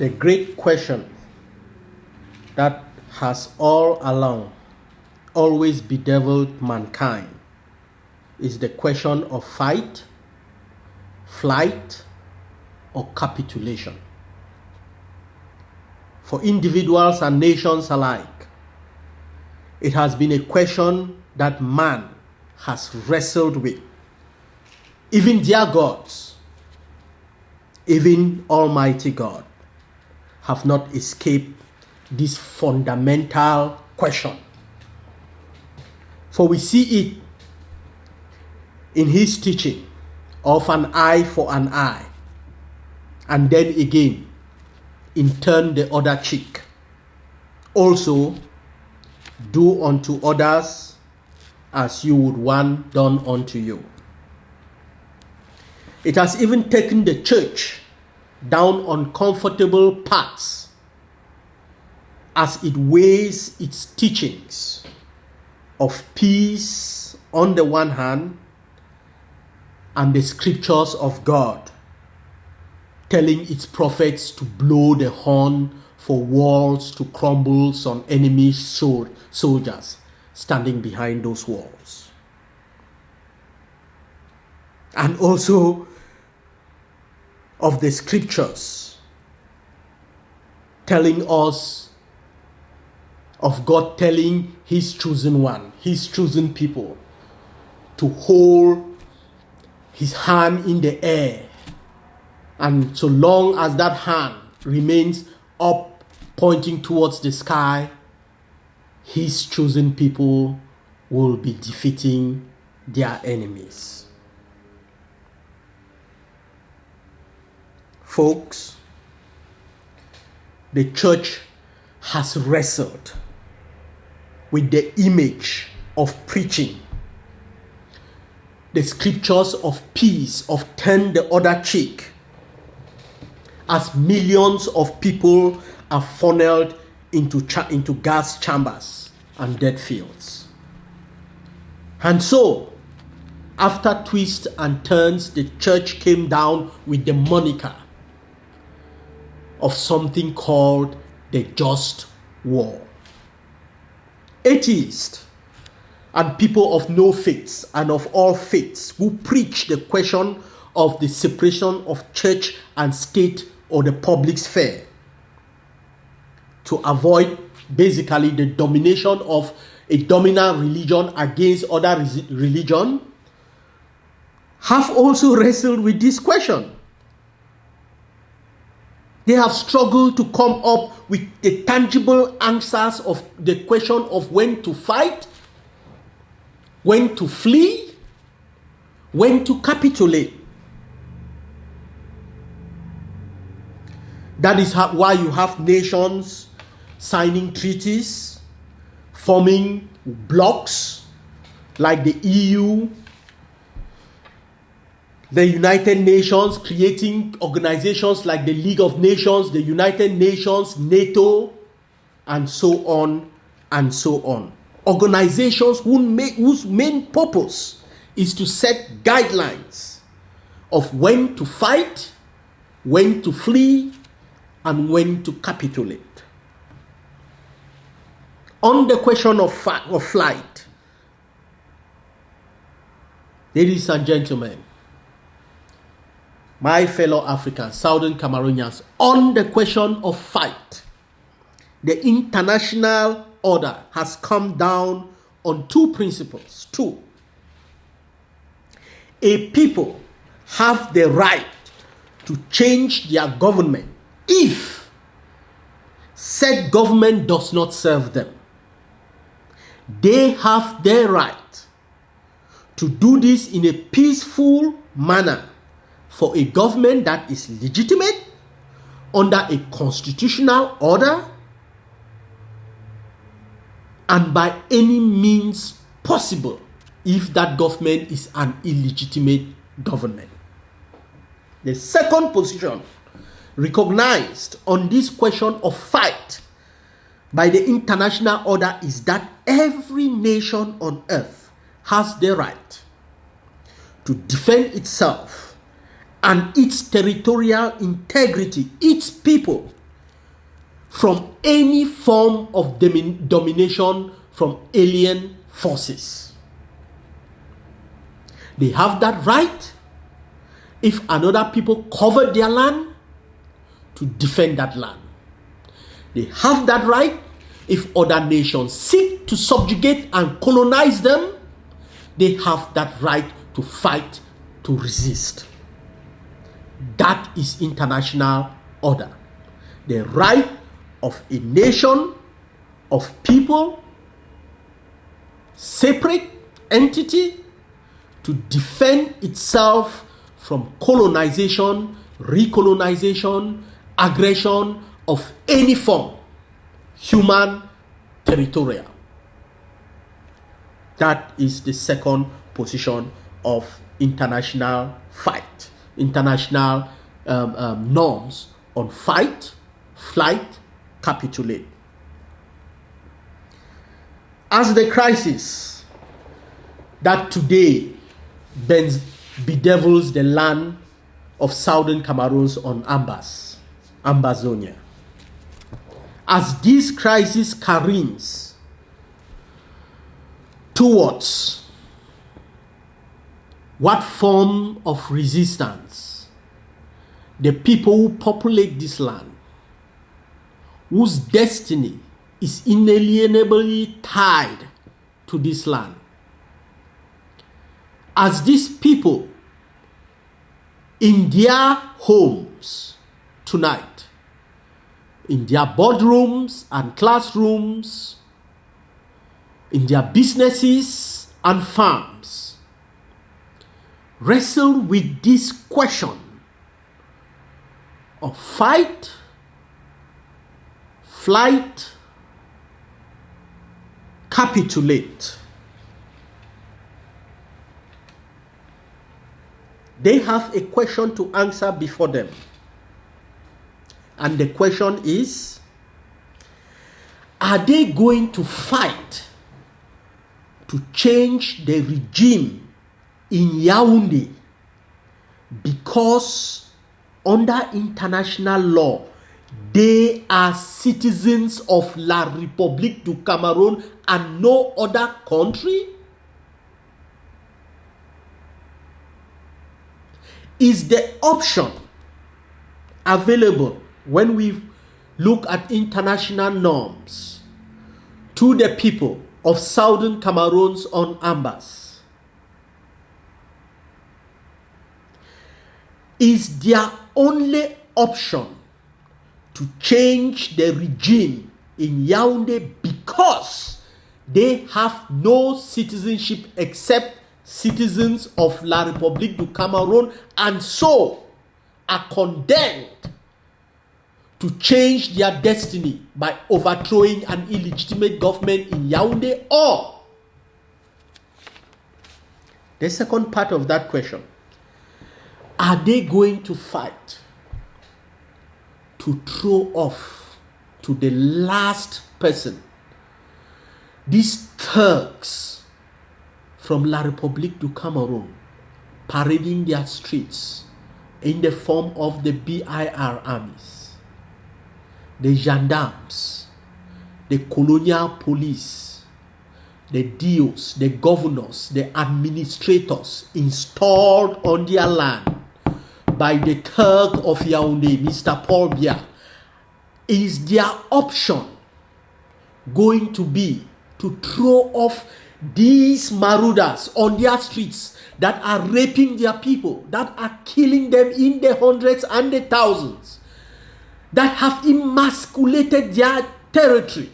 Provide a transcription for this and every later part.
The great question that has all along always bedeviled mankind is the question of fight, flight, or capitulation. For individuals and nations alike, it has been a question that man has wrestled with. Even their gods, even Almighty God, have not escaped this fundamental question. For we see it in his teaching of an eye for an eye, and then again in turn the other cheek. Also, do unto others as you would want done unto you. It has even taken the church down uncomfortable paths as it weighs its teachings of peace on the one hand and the scriptures of God telling its prophets to blow the horn for walls to crumble on enemy soldiers standing behind those walls. And also of the scriptures telling us of God telling his chosen one, his chosen people, to hold his hand in the air. And so long as that hand remains up, pointing towards the sky, his chosen people will be defeating their enemies. Folks, the church has wrestled with the image of preaching, the scriptures of peace, of turn the other cheek, as millions of people are funneled into gas chambers and dead fields. And so, after twists and turns, the church came down with the moniker of something called the just war. Atheists and people of no faiths and of all faiths who preach the question of the separation of church and state or the public sphere to avoid basically the domination of a dominant religion against other religion have also wrestled with this question. They have struggled to come up with the tangible answers of the question of when to fight, when to flee, when to capitulate. That is why you have nations signing treaties, forming blocs like the EU, the United Nations, creating organizations like the League of Nations, the United Nations, NATO, and so on and so on. Organizations whose main purpose is to set guidelines of when to fight, when to flee, and when to capitulate. On the question of flight, ladies and gentlemen, my fellow Africans, Southern Cameroonians, on the question of fight, the international order has come down on two principles. Two, a people have the right to change their government if said government does not serve them. They have the right to do this in a peaceful manner for a government that is legitimate under a constitutional order and by any means possible if that government is an illegitimate government. The second position recognized on this question of fight by the international order is that every nation on earth has the right to defend itself and its territorial integrity, its people, from any form of domination from alien forces. They have that right if another people cover their land to defend that land. They have that right if other nations seek to subjugate and colonize them. They have that right to fight, to resist. That is international order. The right of a nation, of people, separate entity, to defend itself from colonization, recolonization, aggression of any form, human, territorial. That is the second position of international fight, international norms on fight, flight, capitulate. As the crisis that today bedevils the land of southern Cameroons on Ambazonia, as this crisis careens towards what form of resistance the people who populate this land, whose destiny is inalienably tied to this land, as these people in their homes tonight, in their boardrooms and classrooms, in their businesses and farms, wrestle with this question of fight, flight, capitulate. They have a question to answer before them. And the question is, are they going to fight to change the regime in Yaoundé because under international law they are citizens of La République du Cameroun and no other country? Is the option available when we look at international norms to the people of southern Cameroons on Ambas? Is their only option to change the regime in Yaoundé because they have no citizenship except citizens of La République du Cameroun and so are condemned to change their destiny by overthrowing an illegitimate government in Yaoundé? Or the second part of that question, are they going to fight to throw off to the last person these thugs from La République du Cameroun parading their streets in the form of the BIR armies, the gendarmes, the colonial police, the DOs, the governors, the administrators installed on their land by the Thug of Yaoundé, Mr. Paul Biya? Is their option going to be to throw off these marauders on their streets that are raping their people, that are killing them in the hundreds and the thousands, that have emasculated their territory?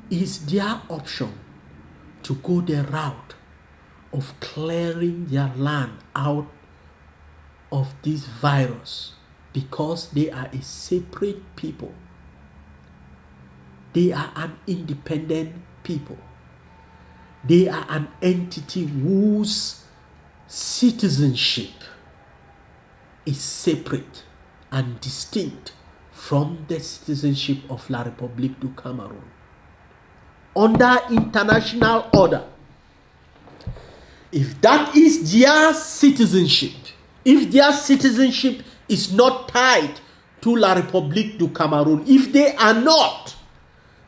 Is their option to go the route of clearing their land out of this virus because they are a separate people? They are an independent people. They are an entity whose citizenship is separate and distinct from the citizenship of La République du Cameroon. Under international order, if that is their citizenship, if their citizenship is not tied to La République du Cameroon, if they are not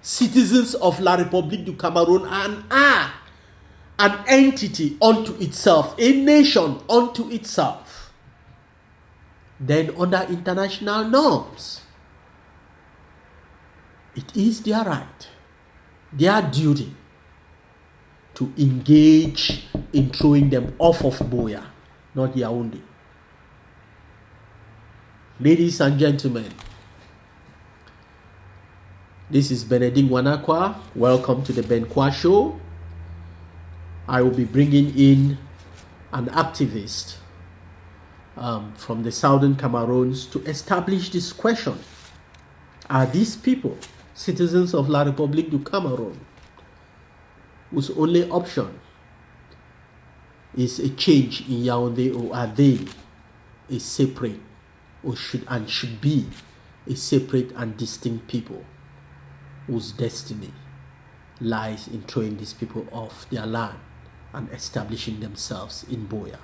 citizens of La République du Cameroon and are an entity unto itself, a nation unto itself, then under international norms, it is their right, their duty to engage in throwing them off of Buea, not Yaoundé. Ladies and gentlemen, this is Benedict Wanakwa. Welcome to the Ben Kwa Show. I will be bringing in an activist from the southern Cameroons to establish this question. Are these people citizens of La République du Cameroon, whose only option is a change in Yaoundé, or are they a separate, or should be a separate and distinct people whose destiny lies in throwing these people off their land and establishing themselves in Buea?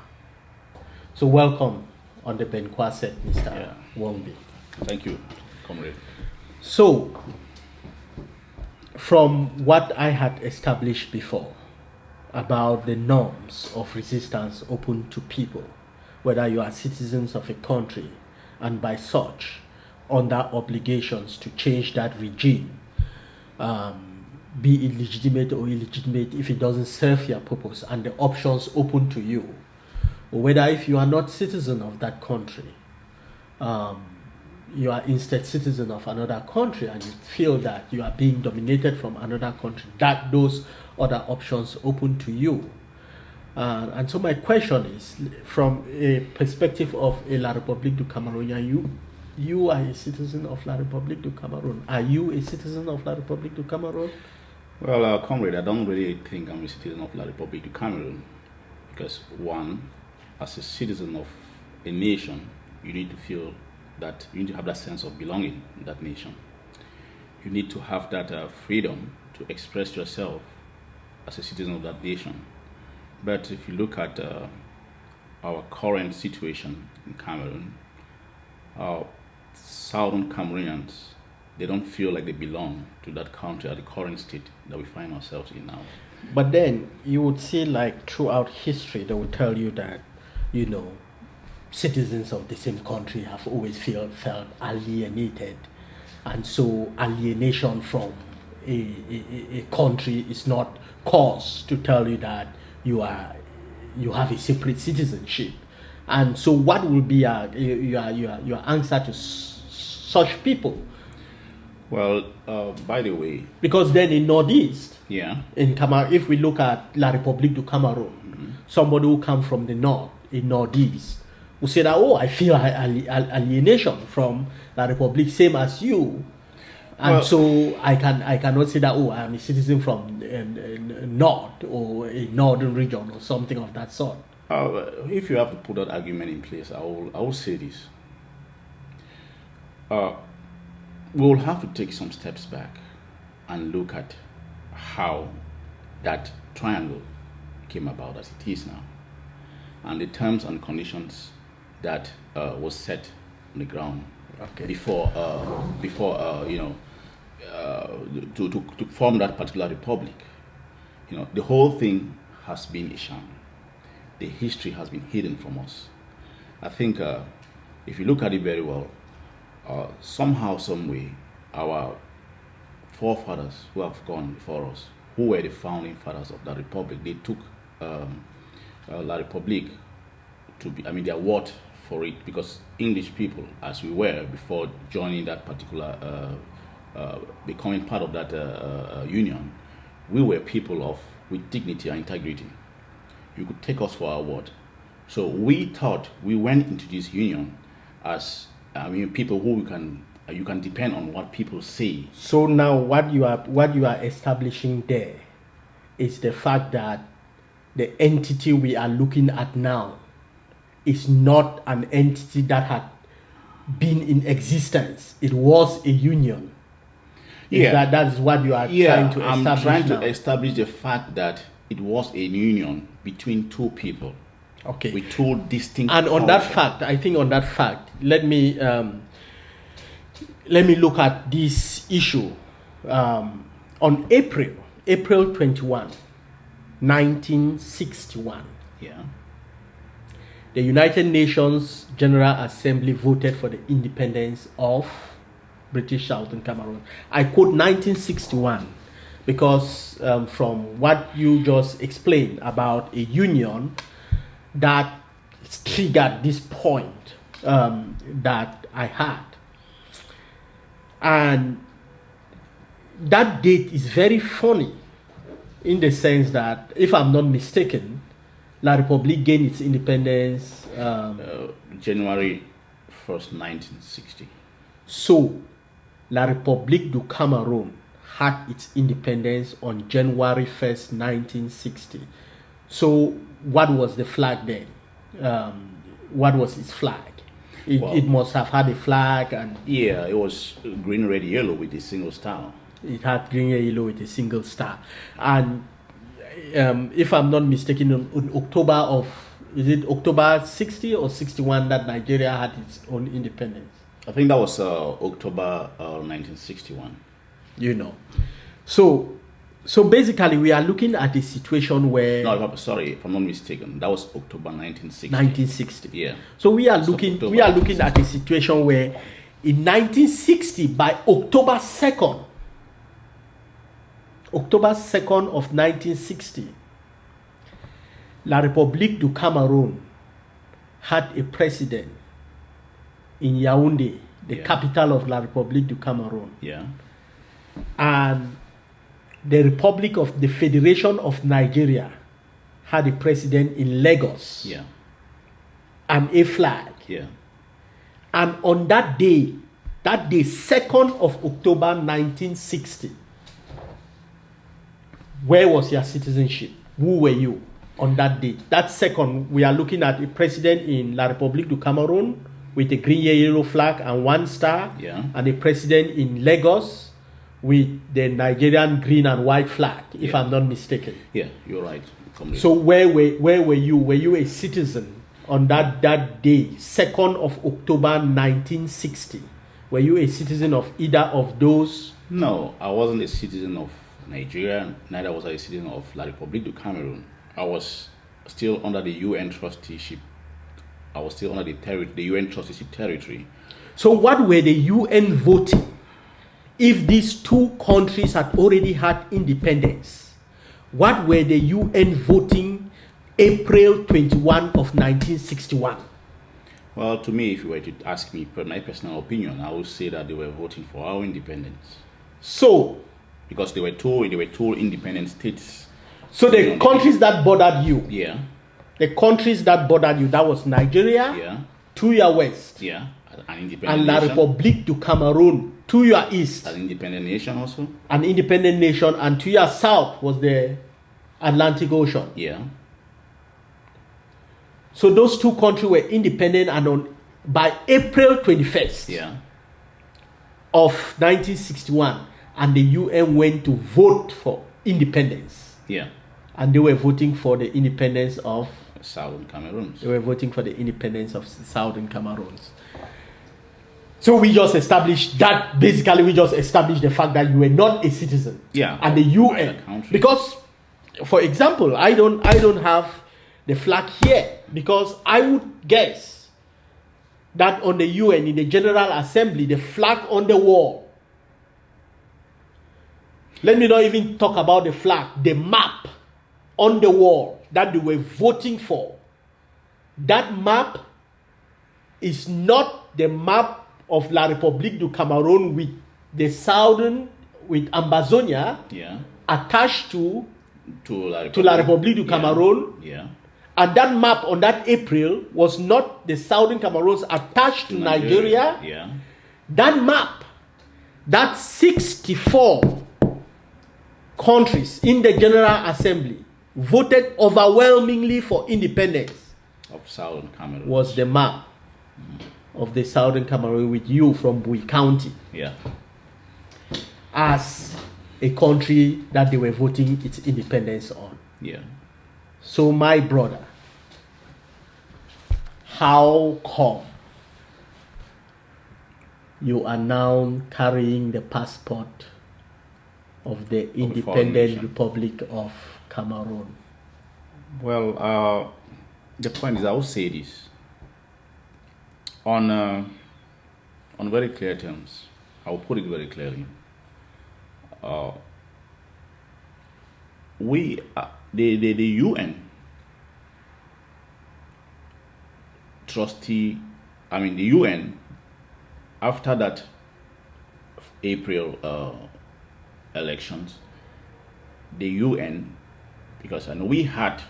So welcome on the Ben Kwa set, Mr. Wombi. Thank you, comrade. So, from what I had established before about the norms of resistance open to people, whether you are citizens of a country and by such under obligations to change that regime, be it legitimate or illegitimate, if it doesn't serve your purpose, and the options open to you, or whether if you are not citizen of that country, you are instead citizen of another country and you feel that you are being dominated from another country, that those other options open to you. And so my question is, from a perspective of a La République du Cameroon, you are a citizen of La République du Cameroon. Are you a citizen of La République du Cameroon? Well, comrade, I don't really think I'm a citizen of La République du Cameroon, because one, as a citizen of a nation, you need to feel that you need to have that sense of belonging in that nation. You need to have that freedom to express yourself as a citizen of that nation. But if you look at our current situation in Cameroon, southern Cameroonians, they don't feel like they belong to that country at the current state that we find ourselves in now. But then you would see, like, throughout history, they would tell you that, you know, citizens of the same country have always felt alienated, and so alienation from a country is not cause to tell you that you have a separate citizenship. And so what will be your answer to such people? Well, by the way, because then in Northeast, in Cameroon, if we look at La République du Cameroon, somebody who comes from the north, in Northeast, who say that, I feel alienation from La République, same as you, and so I cannot say that, I'm a citizen from North or a northern region or something of that sort. If you have to put that argument in place, I will say this. We will have to take some steps back and look at how that triangle came about as it is now, and the terms and conditions that was set on the ground before to form that particular republic. You know, the whole thing has been a sham. The history has been hidden from us. I think if you look at it very well, somehow, some way, our forefathers who have gone before us, who were the founding fathers of that republic, they took La République to be, their word for it, because English people, as we were before joining that particular, becoming part of that union, we were people with dignity and integrity. You could take us for our word. So we thought we went into this union as people who you can depend on what people say. So now what you are establishing there is the fact that the entity we are looking at now is not an entity that had been in existence. It was a union. That is what you are trying to establish. I'm trying now. to establish the fact that it was a union between two people. Okay. With two distinct. And on that fact, I think on that fact, let me look at this issue. On April 21, 1961. Yeah. The United Nations General Assembly voted for the independence of British Southern Cameroon. I quote 1961 because from what you just explained about a union that triggered this point that I had. And that date is very funny in the sense that, if I'm not mistaken, La République gained its independence January 1st, 1960. So, La République du Cameroun had its independence on January 1st, 1960. So, what was the flag then? What was its flag? It must have had a flag, and yeah, it was green, red, yellow with a single star. It had green and yellow with a single star. And if I'm not mistaken, on October 60 or 61 that Nigeria had its own independence? I think that was October 1961. You know. So basically we are looking at a situation where... No, sorry, if I'm not mistaken, that was October 1960. 1960. Yeah. So we are looking at a situation where in 1960, by October 2nd of 1960, La République du Cameroun had a president in Yaoundé, the capital of La République du Cameroun. Yeah. And the Federation of Nigeria had a president in Lagos. Yeah. And a flag. Yeah. And on that day, 2nd of October 1960, where was your citizenship? Who were you on that day? That second, we are looking at a president in La République du Cameroun with a green, yellow flag and one star. Yeah. And a president in Lagos with the Nigerian green and white flag, if I'm not mistaken. Yeah, you're right. So where were you? Were you a citizen on that day, 2nd of October 1960? Were you a citizen of either of those? No, I wasn't a citizen of Nigeria, neither was I a citizen of La République du Cameroun. I was still under the UN trusteeship. I was still under the UN trusteeship territory. So what were the UN voting if these two countries had already had independence? What were the UN voting April 21 of 1961? Well, to me, if you were to ask me my personal opinion, I would say that they were voting for our independence. So, because they were two independent states. So the countries that bothered you, yeah, the countries that bothered you, that was Nigeria, yeah, to your west, yeah, an independent and La nation. République du Cameroun to your east, An independent nation also. An independent nation, and to your south was the Atlantic Ocean. Yeah. So those two countries were independent, and by April 21st Yeah. of 1961, and the UN went to vote for independence. Yeah. And they were voting for the independence of Southern Cameroons. They were voting for the independence of Southern Cameroons. So we just established that. Basically, we just established the fact that you were not a citizen. Yeah. And the UN, because, for example, I don't have the flag here, because I would guess that on the UN, in the General Assembly, the flag on the wall. Let me not even talk about the flag, the map on the wall that they were voting for. That map is not the map of La République du Cameroun with the southern, with Ambazonia, Yeah. attached to La République du Cameroun. Yeah. And that map on that April was not the southern Cameroons attached to Nigeria. Yeah. That map, that 64 countries in the General Assembly voted overwhelmingly for independence. of Southern Cameroon. Was the map of the Southern Cameroon with you from Bui County. Yeah. As a country that they were voting its independence on. Yeah. So my brother, how come you are now carrying the passport of the independent Republic of Cameroon? Well, the point is, I will say this on very clear terms. I will put it very clearly. The UN trustee, the UN, after that April elections, the UN, because I know we had,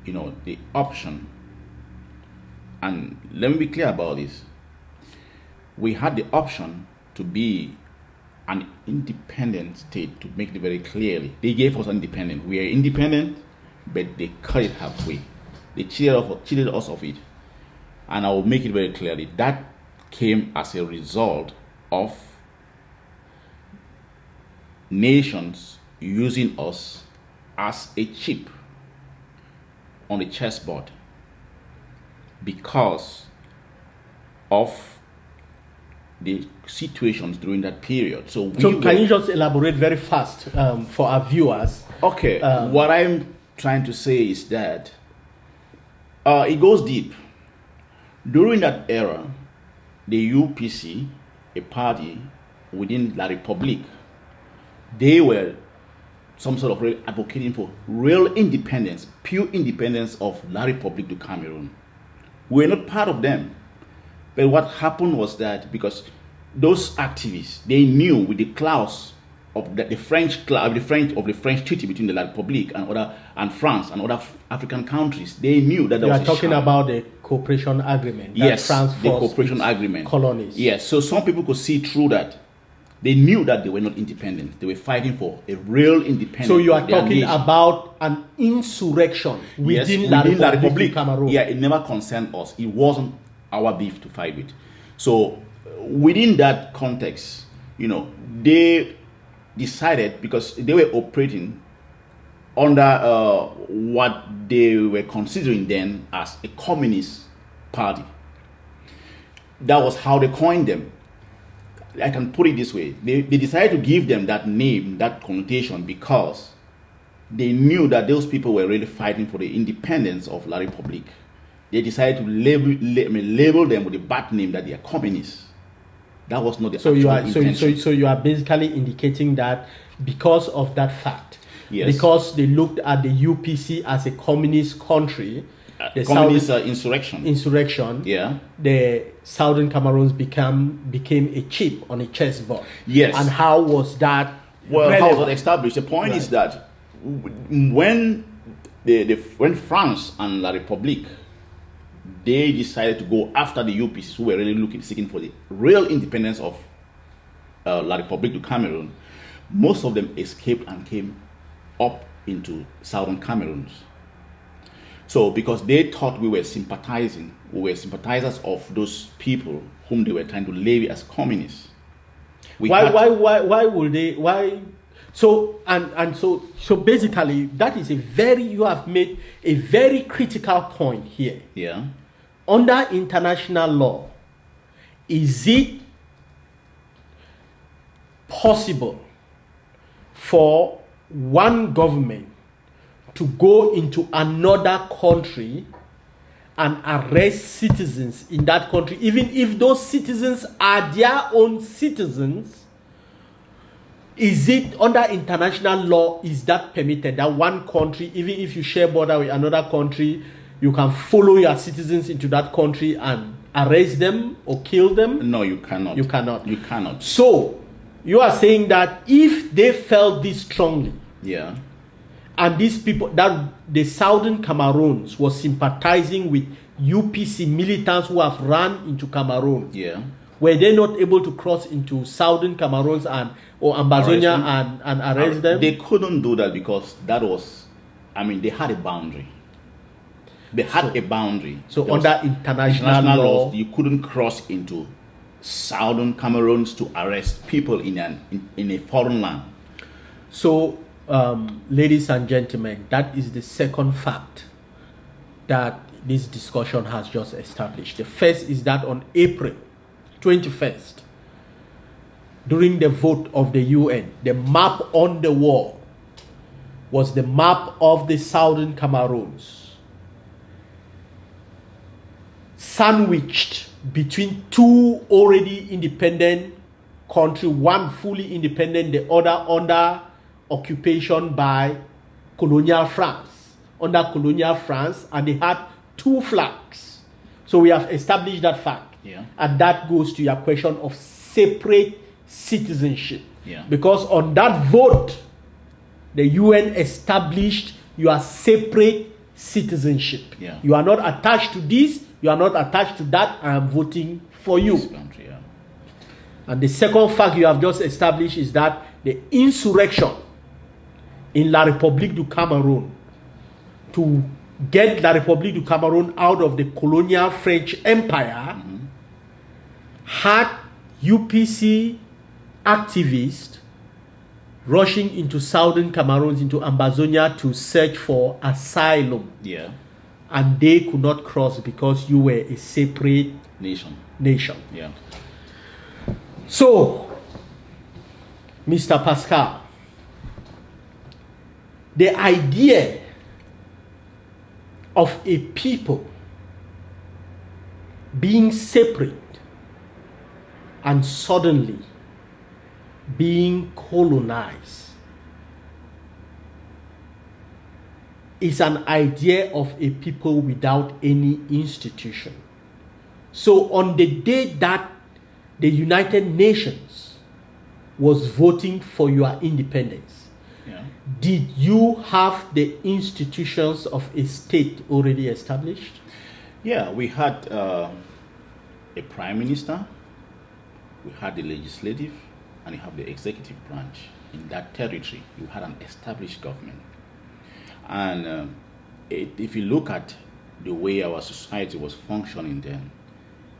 the option, and let me be clear about this, we had the option to be an independent state, to make it very clearly. They gave us independent. We are independent, but they cut it halfway. They cheated us of it. And I will make it very clearly. That came as a result of nations using us as a chip on the chessboard because of the situations during that period. So can you just elaborate very fast for our viewers? Okay, what I'm trying to say is that it goes deep. During that era, the UPC, a party within La République, they were some sort of advocating for real independence, pure independence of La République du Cameroon. We're not part of them. But what happened was that because those activists, they knew with the clause of the French treaty between the La République and France and other African countries, they knew that there was a You are talking about the cooperation agreement. Yes, France the cooperation agreement. Colonies. Yes, so some people could see through that. They knew that they were not independent. They were fighting for a real independence. So you are talking about an insurrection within La République Cameroon. Yeah, it never concerned us. It wasn't our beef to fight with. So within that context, they decided, because they were operating under what they were considering then as a communist party. That was how they coined them. I can put it this way. They decided to give them that name, that connotation, because they knew that those people were really fighting for the independence of La République. They decided to label them with a bad name that they are communists. That was not the actual intention. So you are basically indicating that because of that fact, yes, because they looked at the UPC as a communist country, the communist insurrection, yeah, the Southern Cameroons became a chip on a chessboard. Yes. And how was that? Well, how was that established? The point is that when France and La République, they decided to go after the UPCs who were really seeking for the real independence of La République du Cameroon, most of them escaped and came up into Southern Cameroon. So because they thought we were sympathizers of those people whom they were trying to label as communists. Why would they? Why? So basically, that is you have made a very critical point here. Yeah. Under international law, is it possible for one government to go into another country and arrest citizens in that country, even if those citizens are their own citizens? Is it under international law, is that permitted, that one country, even if you share border with another country, you can follow your citizens into that country and arrest them or kill them? No, you cannot. You cannot. You cannot. So you are saying that if they felt this strongly, yeah, and these people, that the Southern Cameroons was sympathizing with UPC militants who have run into Cameroon, yeah, were they not able to cross into Southern Cameroons or Ambazonia and arrest them? They couldn't do that because that was, they had a boundary. They had a boundary. So There was under international international law, laws, you couldn't cross into southern Cameroons to arrest people in a foreign land. so ladies and gentlemen, that is the second fact that this discussion has just established. The first is that on April 21st, during the vote of the UN, the map on the wall was the map of the southern Cameroons, sandwiched between two already independent countries, one fully independent, the other under occupation by colonial France, under colonial France, and they had two flags. So we have established that fact. Yeah. And that goes to your question of separate citizenship. Yeah. Because on that vote, the UN established your separate citizenship. Yeah. You are not attached to this, you are not attached to that, I am voting for you. This country, yeah. And the second fact you have just established is that the insurrection in La République du Cameroon to get La République du Cameroon out of the colonial French Empire had UPC activists rushing into southern Cameroon, into Ambazonia to search for asylum. Yeah. And they could not cross because you were a separate Nation. Yeah. So, Mr. Pascal, the idea of a people being separate and suddenly being colonized is an idea of a people without any institution. So on the day that the United Nations was voting for your independence, Yeah. did you have the institutions of a state already established? Yeah, we had a prime minister, we had the legislative, and you have the executive branch. In that territory, you had an established government. And if you look at the way our society was functioning then,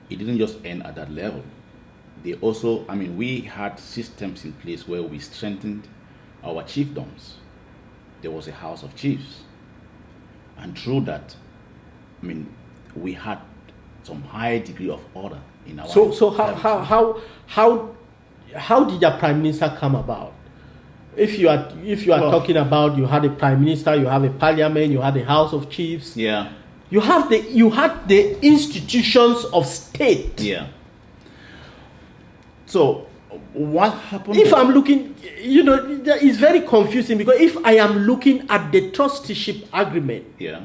it didn't just end at that level. They also, I mean, we had systems in place where we strengthened our chiefdoms. There was a house of chiefs. And through that, I mean, we had some high degree of order in our So how did your prime minister come about? If you are Well, talking about you had a prime minister, you have a parliament, you had a house of chiefs, yeah, you had the institutions of state. yeah. So what happened? If I'm looking, it's very confusing because if I am looking at the trusteeship agreement, Yeah,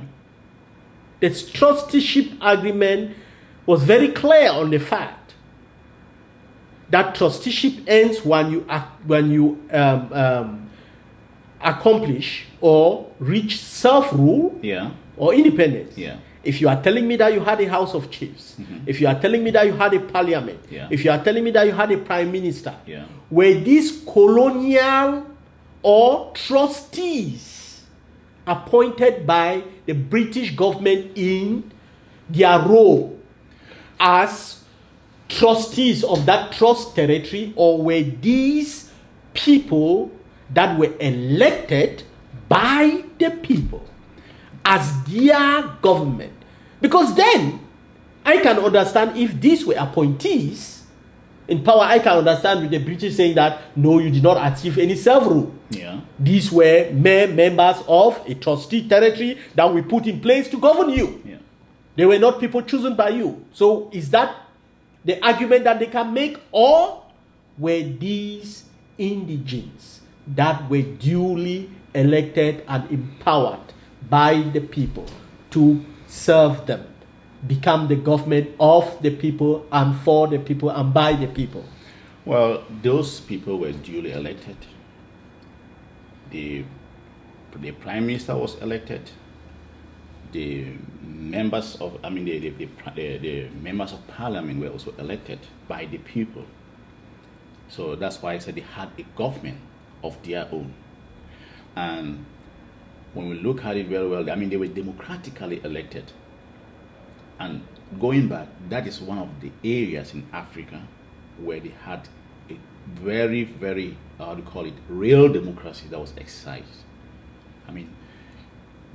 the trusteeship agreement was very clear on the fact that trusteeship ends when you accomplish or reach self-rule yeah, or independence. yeah. If you are telling me that you had a house of chiefs, if you are telling me that you had a parliament, Yeah. if you are telling me that you had a prime minister, Yeah. were these colonial or trustees appointed by the British government in their role as trustees of that trust territory, or were these people that were elected by the people as their government? Because then I can understand if these were appointees in power. I can understand with the British saying that no, you did not achieve any self-rule. Yeah. These were mere members of a trustee territory that we put in place to govern you. Yeah. They were not people chosen by you. So is that the argument that they can make? Or were these indigents that were duly elected and empowered by the people to serve them, become the government of the people and for the people and by the people? Well, those people were duly elected. The prime minister was elected. The members of, the members of parliament were also elected by the people. So that's why I said they had a government of their own. And when we look at it very well, I mean, they were democratically elected. And going back, that is one of the areas in Africa where they had a very, very, how do you call it, real democracy that was exercised. I mean,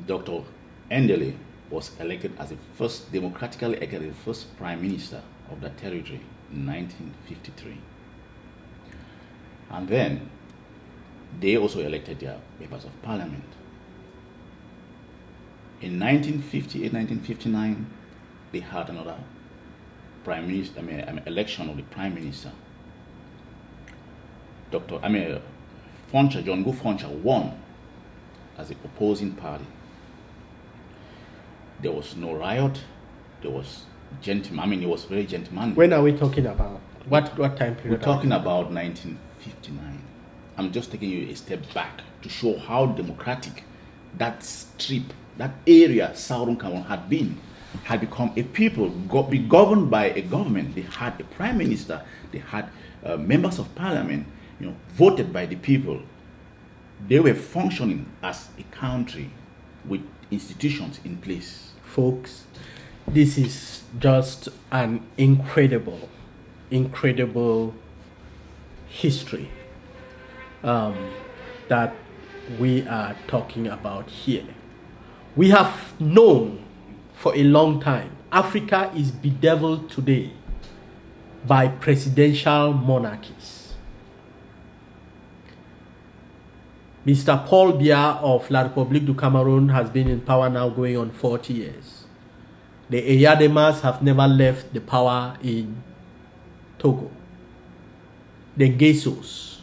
Dr. Endele was elected as the first, democratically elected, the first prime minister of that territory in 1953. And then they also elected their members of parliament. In 1958, 1959, they had another prime minister, election of the prime minister. Foncha, John Go Foncha won as the opposing party. There was no riot. There was it was very gentlemanly. When are we talking about? What time period? We're talking about 1959. I'm just taking you a step back to show how democratic that strip, that area, Southern Cameroon had become a people, be governed by a government. They had a prime minister. They had members of parliament, voted by the people. They were functioning as a country with institutions in place. Folks, this is just an incredible history that we are talking about here. We have known for a long time Africa is bedeviled today by presidential monarchies. Mr. Paul Biya of La République du Cameroon has been in power now going on 40 years. The Eyademas have never left the power in Togo. The Gesos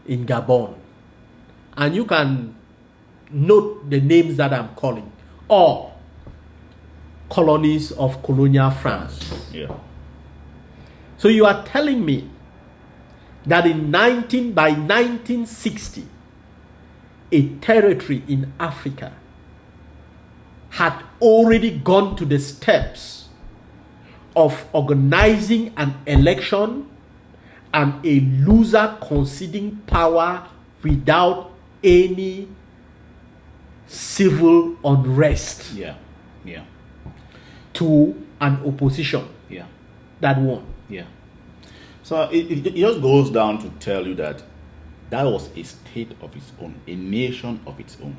in Gabon. And you can note the names that I'm calling. All colonies of colonial France. Yeah. So you are telling me that by 1960, a territory in Africa had already gone to the steps of organizing an election and a loser conceding power without any civil unrest to an opposition that won. Yeah. So it just goes down to tell you that was a state of its own, a nation of its own,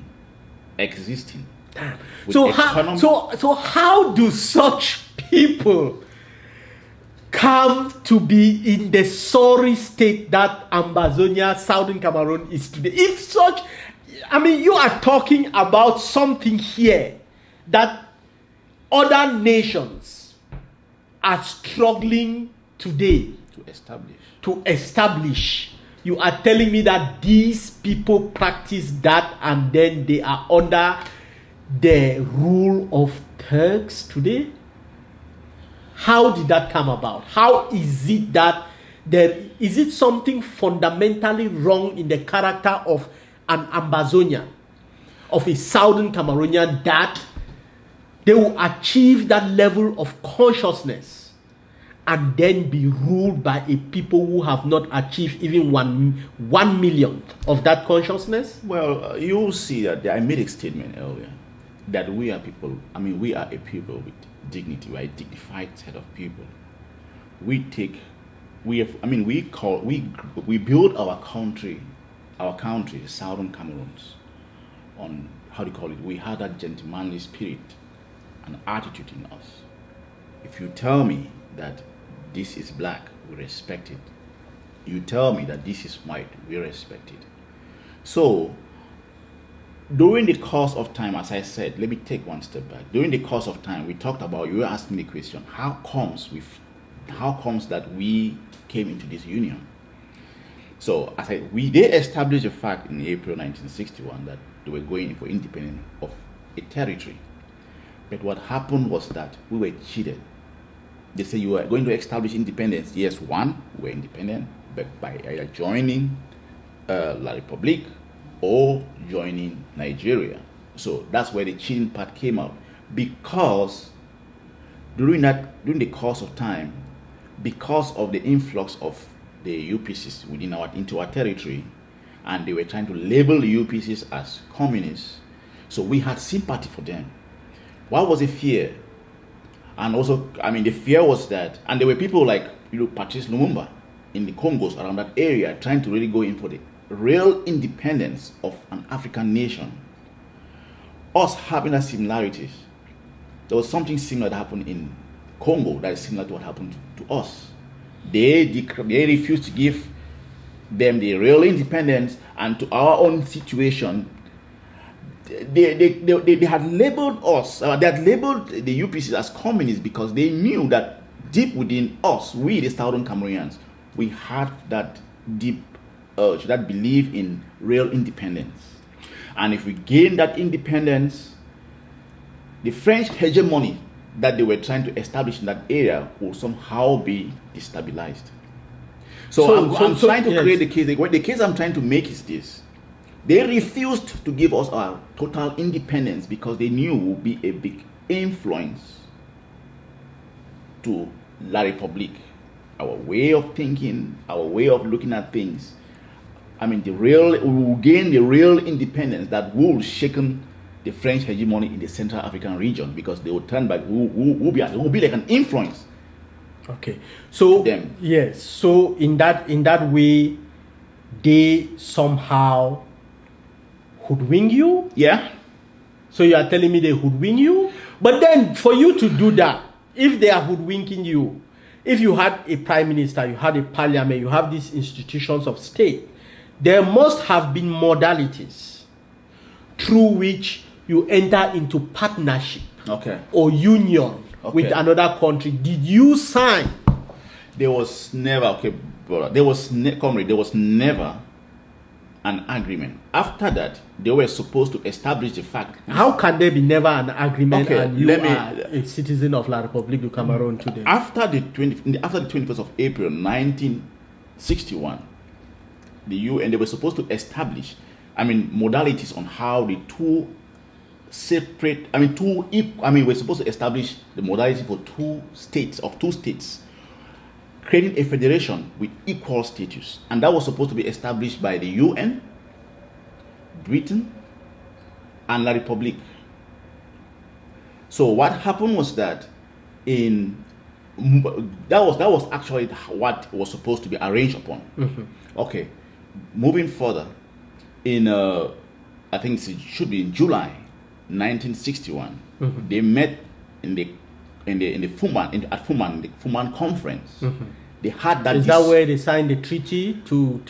existing. So how do such people come to be in the sorry state that Ambazonia, Southern Cameroon is today? If such, you are talking about something here that other nations are struggling today to establish. You are telling me that these people practice that and then they are under the rule of Turks today? How did that come about? How is it that is it something fundamentally wrong in the character of an Ambazonian, of a Southern Cameroonian, that they will achieve that level of consciousness and then be ruled by a people who have not achieved even 1 millionth of that consciousness? Well, you'll see that I made a statement earlier that we are people. We are a people with dignity. We are a dignified set of people. We build our country, Southern Cameroons, on, how do you call it? We had that gentlemanly spirit and attitude in us. If you tell me that this is black, we respect it. You tell me that this is white, we respect it. So, during the course of time, as I said, let me take one step back. During the course of time, we talked about, you were asking the question, how comes that we came into this union? So, as they established the fact in April 1961 that they were going for independence of a territory. But what happened was that we were cheated. They say you are going to establish independence. Yes, one, we were independent, but by either joining La République or joining Nigeria. So that's where the cheating part came out. Because during the course of time, because of the influx of the UPCs into our territory, and they were trying to label the UPCs as communists, So we had sympathy for them. What was the fear? And also, I mean, the fear was that, and there were people like, Patrice Lumumba in the Congos around that area trying to really go in for the real independence of an African nation. Us having that similarities. There was something similar that happened in Congo that is similar to what happened to us. They refused to give them the real independence, and to our own situation, they had labeled us, they had labeled the UPCs as communists because they knew that deep within us, we the Southern Cameroonians, we had that deep urge, that belief in real independence. And if we gain that independence, the French hegemony that they were trying to establish in that area will somehow be destabilized. So I'm trying to create the case. The case I'm trying to make is this. They refused to give us our total independence because they knew it would be a big influence to La République, our way of thinking, our way of looking at things. I mean, we will gain the real independence that will shaken the French hegemony in the Central African region, because they will turn back, will be like an influence. Okay, so them. Yes, so in that way, they somehow hoodwink you. Yeah. So you are telling me they hoodwink you, but then for you to do that, if they are hoodwinking you, if you had a prime minister, you had a parliament, you have these institutions of state, there must have been modalities through which you enter into partnership, okay, or union, okay, with another country. Did you sign? There was never, okay, brother, there was never an agreement. After that, they were supposed to establish the fact. How can there be never an agreement, okay, and you are a citizen of La République du Cameroun today? After the 21st of April 1961, the UN, they were supposed to establish, modalities on how the two separate, we're supposed to establish the modality for two states, creating a federation with equal status. And that was supposed to be established by the UN, Britain, and La République. So what happened was that that was actually what was supposed to be arranged upon. Mm-hmm. Okay, moving further, I think it should be in July 1961. Mm-hmm. They met in the Fuman conference. Mm-hmm. They had that. Is that where they signed the treaty to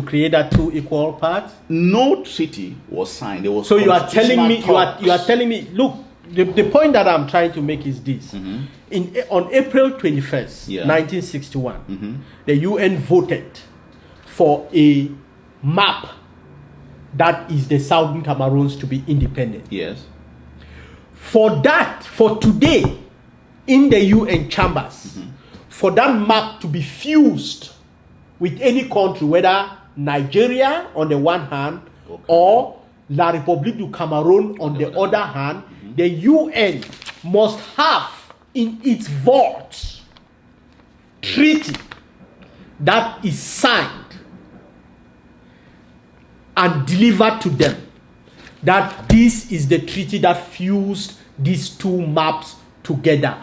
create that two equal parts? No treaty was signed. There was. So you are telling me you are telling me, look, the point that I'm trying to make is this. Mm-hmm. On April 21st, 1961, mm-hmm, the UN voted for a map that is the Southern Cameroons to be independent. Yes. For today, in the UN chambers, mm-hmm, for that map to be fused with any country, whether Nigeria on the one hand, okay, or La République du Cameroun on the other hand, mm-hmm, the UN must have in its vault treaty that is signed and delivered to them, that this is the treaty that fused these two maps together.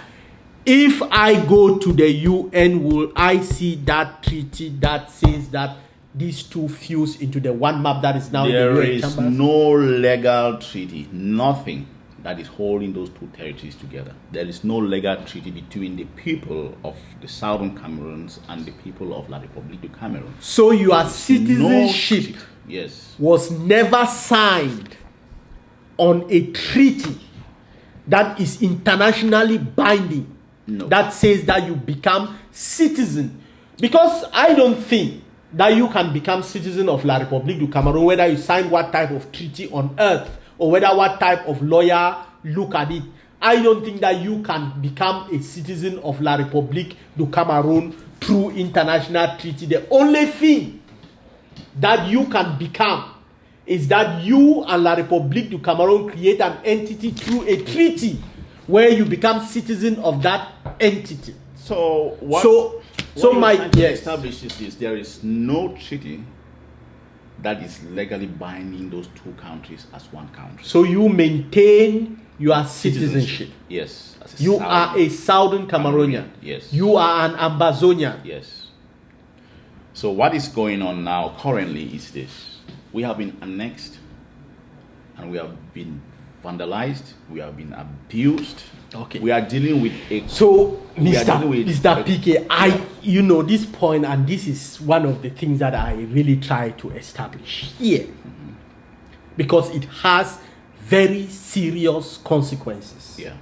If I go to the UN, will I see that treaty that says that these two fuse into the one map that is now in the UN chambers? There is no legal treaty, nothing that is holding those two territories together. There is no legal treaty between the people of the Southern Cameroons and the people of La République du Cameroun. So your citizenship was never signed on a treaty that is internationally binding, that says that you become citizen. Because I don't think that you can become citizen of La République du Cameroun whether you sign what type of treaty on earth or whether what type of lawyer look at it. I don't think that you can become a citizen of La République du Cameroun through international treaty. The only thing that you can become is that you and La République du Cameroun create an entity through a treaty where you become citizen of that entity. So what? So my establishes this: there is no treaty that is legally binding those two countries as one country. So you maintain your citizenship. Yes. As You are a Southern Cameroonian. Yes. You are an Ambazonian. Yes. So what is going on now currently is this. We have been annexed and we have been vandalized. We have been abused. Okay. We are dealing with a... So, Mr. Mr. PK, you know this point, and this is one of the things that I really try to establish here. Mm-hmm. Because it has very serious consequences. Yeah.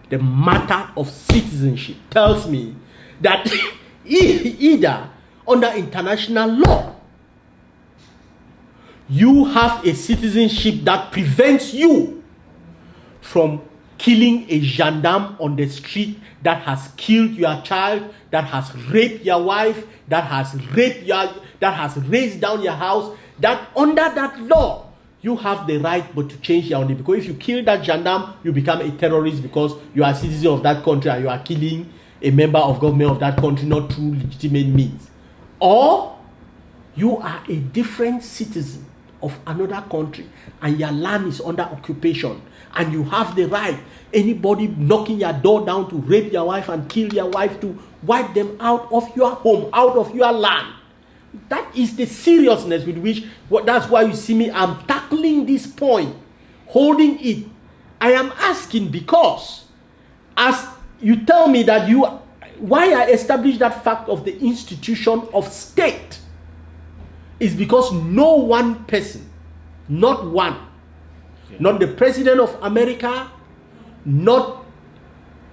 The matter of citizenship tells me that either under international law, you have a citizenship that prevents you from killing a gendarme on the street that has killed your child, that has raped your wife, that has raised down your house, that under that law, you have the right but to change your name. Because if you kill that gendarme, you become a terrorist because you are a citizen of that country and you are killing a member of government of that country, not through legitimate means. Or you are a different citizen of another country and your land is under occupation and you have the right, anybody knocking your door down to rape your wife and kill your wife, to wipe them out of your home, out of your land. That is the seriousness with which, that's why you see me, I'm tackling this point, holding it. I am asking because, as you tell me that why I established that fact of the institution of state is because no one person, not one, not the President of America, not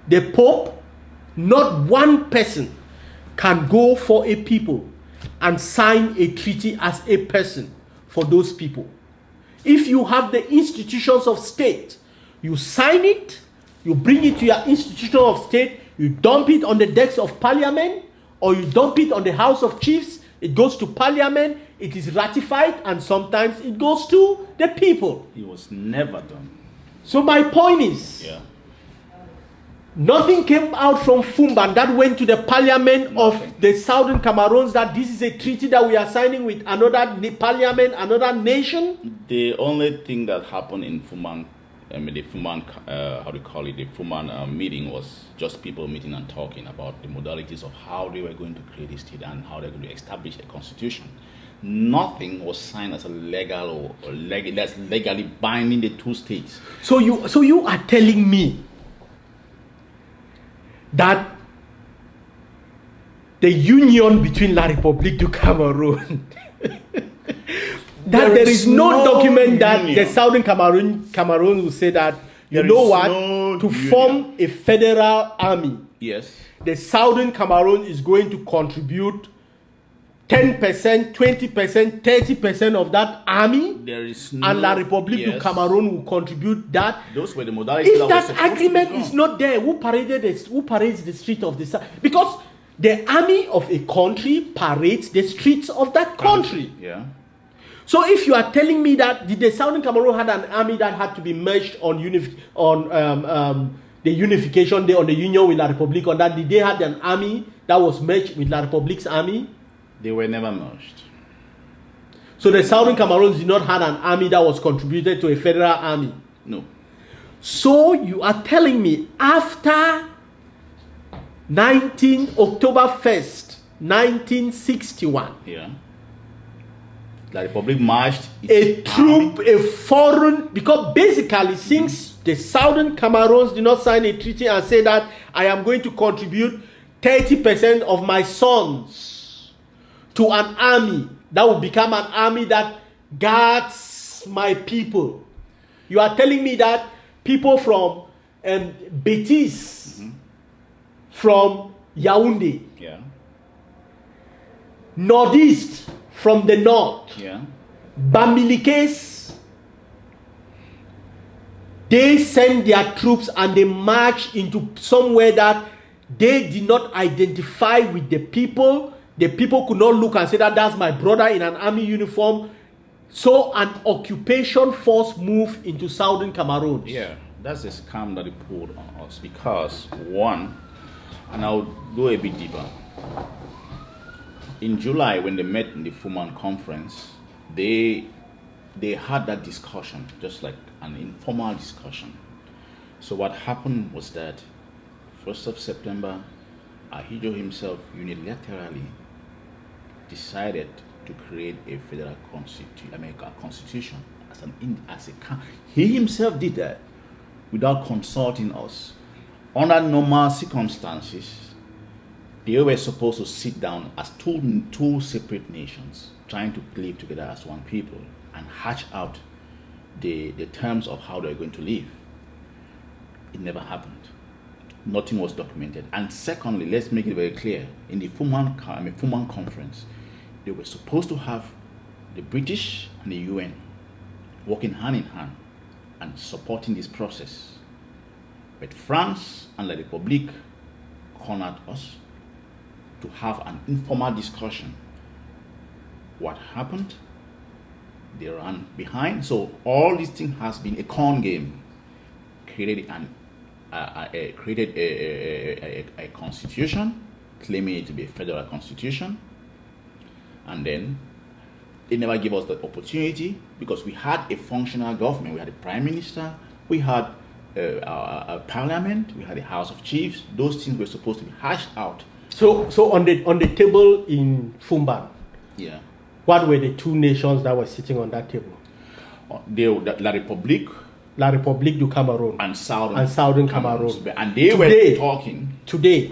the Pope, not one person can go for a people and sign a treaty as a person for those people. If you have the institutions of state, you sign it, you bring it to your institution of state, you dump it on the decks of parliament, or you dump it on the House of Chiefs, it goes to parliament, it is ratified, and sometimes it goes to the people. It was never done. So my point is, nothing came out from Fumban that went to the parliament of the Southern Cameroons that this is a treaty that we are signing with another parliament, another nation. The only thing that happened in Fumban, the Fumban meeting was just people meeting and talking about the modalities of how they were going to create a state and how they're going to establish a constitution. Nothing was signed as a legal or that's legally binding the two states. So you are telling me that the union between La République du Cameroon that there is no document that the Southern Cameroon will say that to form a federal army. Yes. The Southern Cameroon is going to contribute 10%, 20%, 30% of that army. There is and La République du Cameroon will contribute that. Those were the modalities. If that agreement is not there, who parades the street of the South? Because the army of a country parades the streets of that country. Yeah. So if you are telling me that the Southern Cameroon had an army that had to be merged on the unification day, on the union with La République, on that, did they had an army that was merged with La République's army? They were never merged. So the Southern Cameroons did not have an army that was contributed to a federal army? No. So you are telling me after October 1st, 1961, La République marched because basically since the Southern Cameroons did not sign a treaty and say that I am going to contribute 30% of my sons to an army that will become an army that guards my people. You are telling me that people from Betis, from Yaoundé, Northeast from the north, Bamilikes, they send their troops and they march into somewhere that they did not identify with the people. The people could not look and say that that's my brother in an army uniform. So an occupation force moved into Southern Cameroon. Yeah, that's a scam that they pulled on us because, one, and I'll go a bit deeper. In July, when they met in the Fuman conference, they had that discussion, just like an informal discussion. So what happened was that 1st of September, Ahijo himself unilaterally decided to create a federal constitution he himself did that without consulting us. Under normal circumstances, they were supposed to sit down as two separate nations, trying to live together as one people and hatch out the terms of how they're going to live. It never happened. Nothing was documented. And secondly, let's make it very clear, in the Fuman conference, they were supposed to have the British and the UN working hand in hand and supporting this process. But France and the Republic cornered us to have an informal discussion. What happened? They ran behind. So all this thing has been a con game. Created a constitution, claiming it to be a federal constitution, and then they never gave us the opportunity, because we had a functional government. We had a prime minister, we had a parliament, we had a House of Chiefs. Those things were supposed to be hashed out. So on the table in Fumban, yeah, what were the two nations that were sitting on that table? La République du Cameroun and Southern Cameroon. And they today, were talking. Today,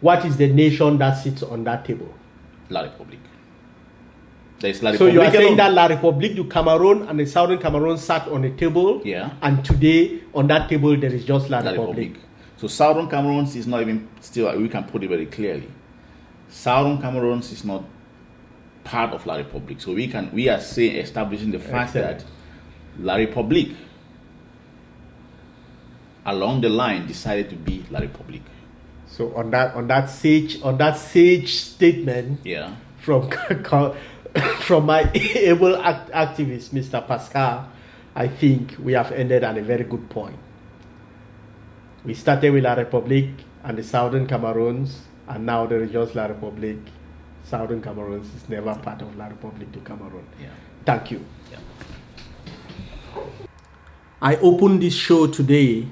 what is the nation that sits on that table? La République. There's La République. So you are saying that La République du Cameroun and the Southern Cameroon sat on a table, yeah, and today on that table there is just La République. So Southern Cameroon is not even, still, we can put it very clearly, Southern Cameroon is not part of La République. So we are saying, establishing the fact that La République along the line decided to be La République. So on that sage statement, yeah, from my able activist, Mr. Pascal, I think we have ended on a very good point. We started with La République and the Southern Cameroons, and now there is just La République. Southern Cameroons is never part of La République du Cameroun. Yeah. Thank you. Yeah. I opened this show today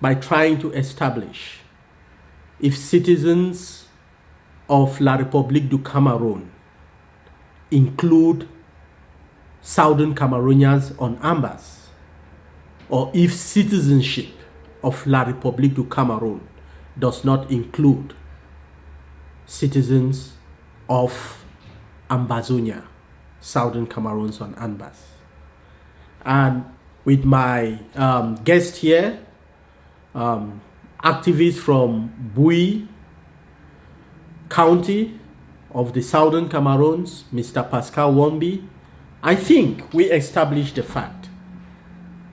by trying to establish if citizens of La République du Cameroun include Southern Cameroonians on ambas, or if citizenship of La République du Cameroun does not include citizens of Ambazonia, Southern Cameroons on ambas. And with my guest here, activist from Bui County of the Southern Cameroons, Mr. Pascal Wombi, I think we established the fact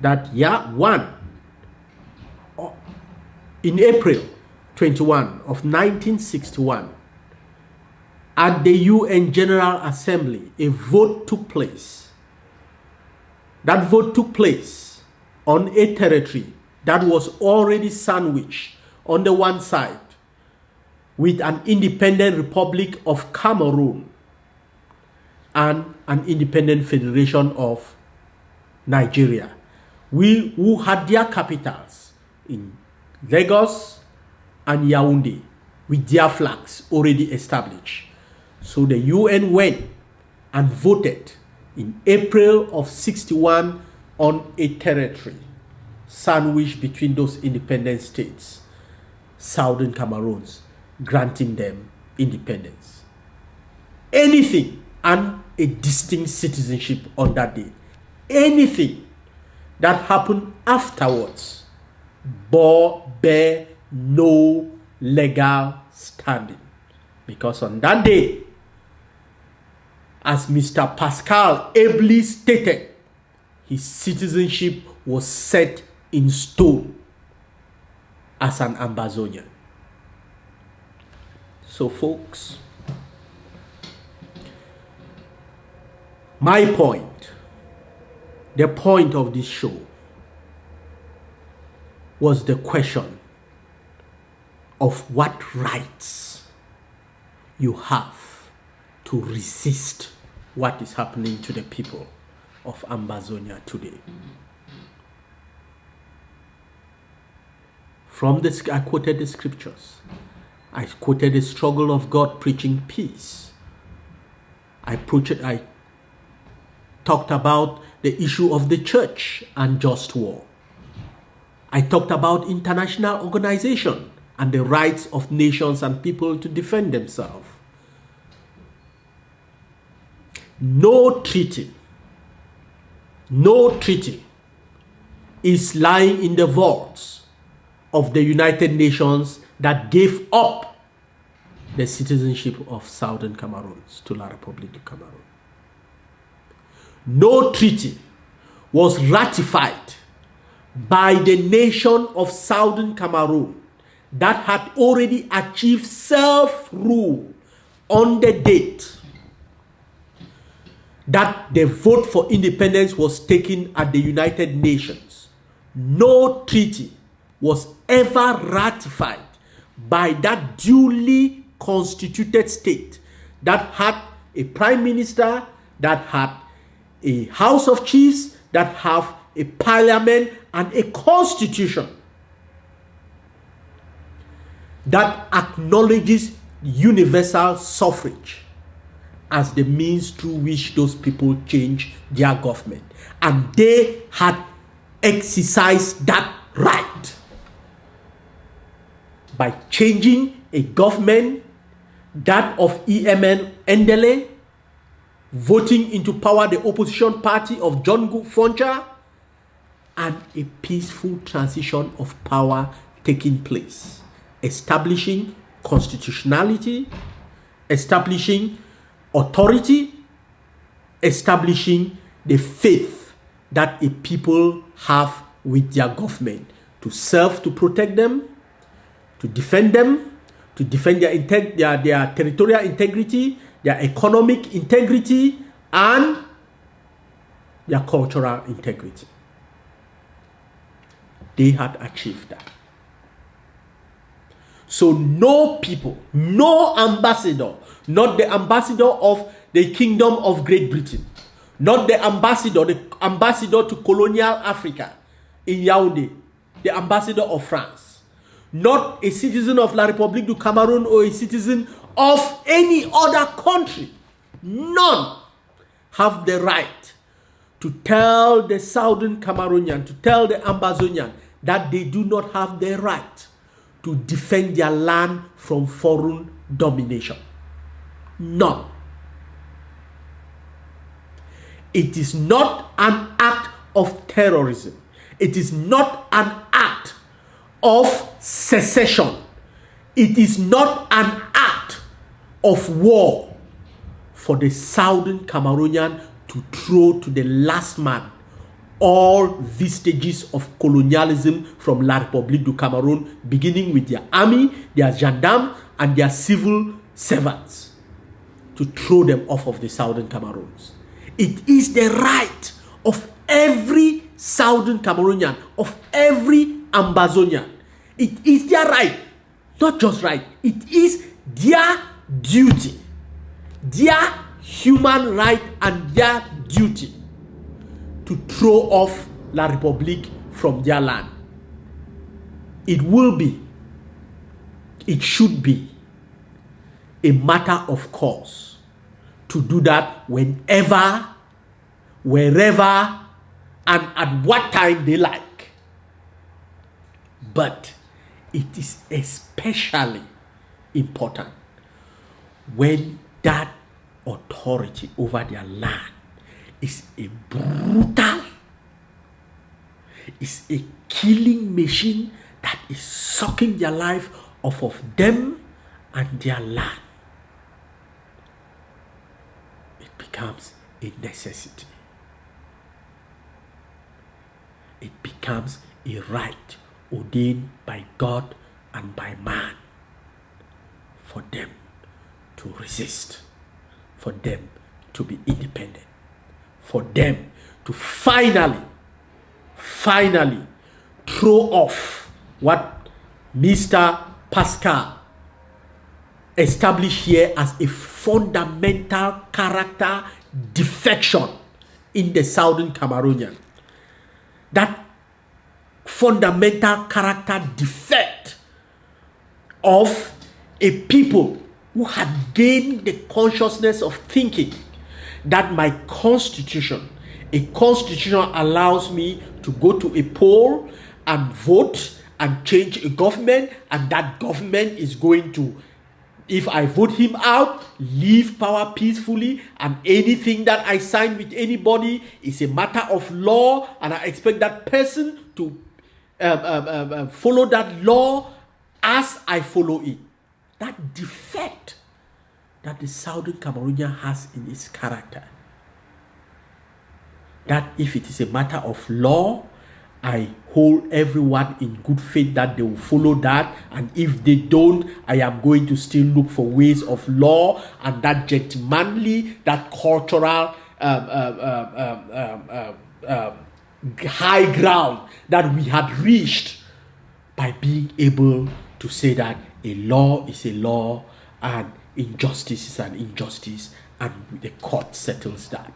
that, in April 21 of 1961, at the UN General Assembly, a vote took place. That vote took place on a territory that was already sandwiched on the one side with an independent Republic of Cameroon and an independent Federation of Nigeria, who had their capitals in Lagos and Yaoundé with their flags already established. So the UN went and voted in April of 61 on a territory sandwiched between those independent states, Southern Cameroons, granting them independence. Anything and a distinct citizenship on that day. Anything that happened afterwards bear no legal standing. Because on that day, as Mr. Pascal ably stated, his citizenship was set in stone as an Ambazonian. So folks, my point, the point of this show, was the question of what rights you have to to resist what is happening to the people of Ambazonia today. From this, I quoted the scriptures. I quoted the struggle of God preaching peace. I talked about the issue of the church and just war. I talked about international organization and the rights of nations and people to defend themselves. No treaty is lying in the vaults of the United Nations that gave up the citizenship of Southern Cameroons to La République du Cameroon. No treaty was ratified by the nation of Southern Cameroon that had already achieved self-rule on the date that the vote for independence was taken at the United Nations. No treaty was ever ratified by that duly constituted state that had a prime minister, that had a House of Chiefs, that have a parliament and a constitution that acknowledges universal suffrage as the means through which those people change their government. And they had exercised that right by changing a government, that of EMN Endele, voting into power the opposition party of John Foncha, and a peaceful transition of power taking place, establishing constitutionality, establishing authority, establishing the faith that a people have with their government to serve, to protect them, to defend their territorial integrity, their economic integrity, and their cultural integrity. They had achieved that. So no people, no ambassador, not the ambassador of the Kingdom of Great Britain, not the ambassador to colonial Africa in Yaoundé, the ambassador of France, not a citizen of La République du Cameroon or a citizen of any other country, none have the right to tell the Southern Cameroonian, to tell the Ambazonian that they do not have the right to defend their land from foreign domination. None. It is not an act of terrorism. It is not an act of secession. It is not an act of war for the Southern Cameroonian to throw to the last man all vestiges of colonialism from La République du Cameroon, beginning with their army, their gendarmes, and their civil servants, to throw them off of the Southern Cameroons. It is the right of every Southern Cameroonian, of every Ambazonian. It is their right, not just right, it is their duty, their human right and their duty to throw off La République from their land. It will be, it should be a matter of course to do that whenever, wherever, and at what time they like. But it is especially important when that authority over their land is a brutal, is a killing machine that is sucking their life off of them and their land. It becomes a necessity. It becomes a right ordained by God and by man for them to resist, for them to be independent, for them to finally throw off what Mr. Pascal established here as a fundamental character defection in the Southern Cameroonian. That fundamental character defect of a people who had gained the consciousness of thinking that my constitution, a constitution allows me to go to a poll and vote and change a government, and that government is going to, if I vote him out, leave power peacefully, and anything that I sign with anybody is a matter of law, and I expect that person to follow that law as I follow it. That defect that the Southern Cameroonian has in its character, that if it is a matter of law, I hold everyone in good faith that they will follow that, and if they don't, I am going to still look for ways of law, and that gentlemanly, that cultural high ground that we had reached by being able to say that a law is a law and injustice is an injustice, and the court settles that.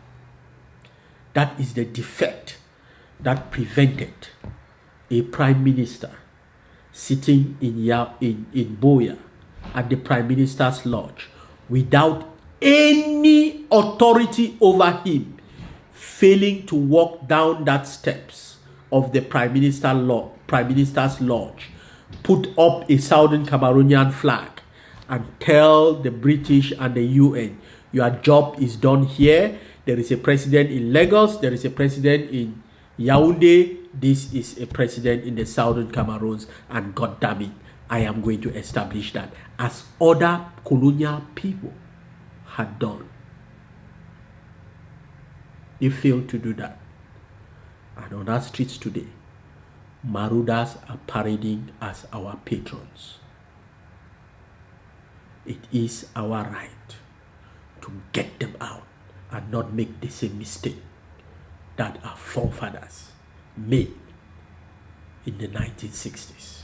That is the defect that prevented a prime minister sitting in Boya at the prime minister's lodge without any authority over him failing to walk down that steps of the prime minister's lodge, put up a Southern Cameroonian flag, and tell the British and the UN, your job is done here. There is a president in Lagos, there is a president in Yaoundé, this is a president in the Southern Cameroons, and God damn it, I am going to establish that, as other colonial people had done. They failed to do that. And on our streets today, marauders are parading as our patrons. It is our right to get them out and not make the same mistake that our forefathers made in the 1960s.